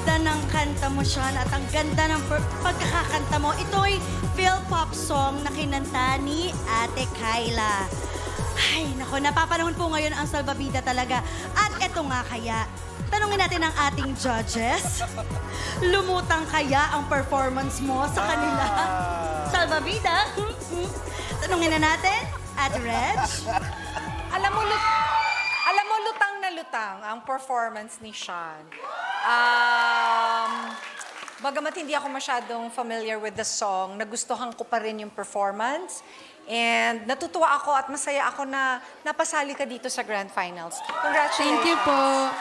ganda ng kanta mo, Sean, at ang ganda ng pagkakakanta mo. Ito'y Phil-pop song na kinanta ni Ate Kyla. Ay, nako, napapanahon po ngayon ang salbabida talaga. At eto nga kaya, tanungin natin ang ating judges. Lumutang kaya ang performance mo sa kanila? Salbabida? Tanungin na natin, Ate Reg. Alam mo, lutang na lutang ang performance ni Sean. Bagamat hindi ako masyadong familiar with the song, nagustuhan ko pa rin yung performance. And natutuwa ako at masaya ako na napasali ka dito sa Grand Finals. Congratulations. Thank you po.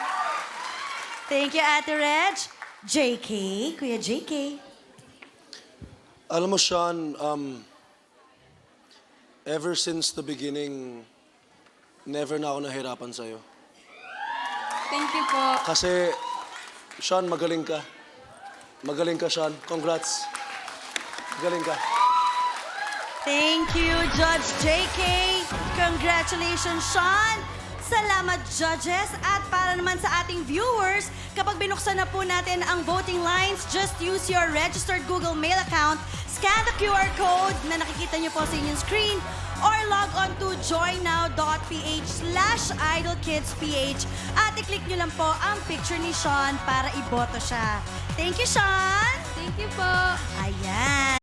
Thank you, Ate Reg. JK, Kuya JK. Alam mo, Sean, ever since the beginning, never na ako nahirapan sa'yo. Thank you po. Kasi, Sean, magaling ka. Magaling ka, Sean. Congrats. Magaling ka. Thank you, Judge JK. Congratulations, Sean. Salamat, judges. At para naman sa ating viewers, kapag binuksan na po natin ang voting lines, just use your registered Google Mail account, scan the QR code na nakikita niyo po sa inyong screen, or log on to joynow.ph/idolkidsph at i-click niyo lang po ang picture ni Sean para iboto siya. Thank you, Sean. Thank you po. Ayan.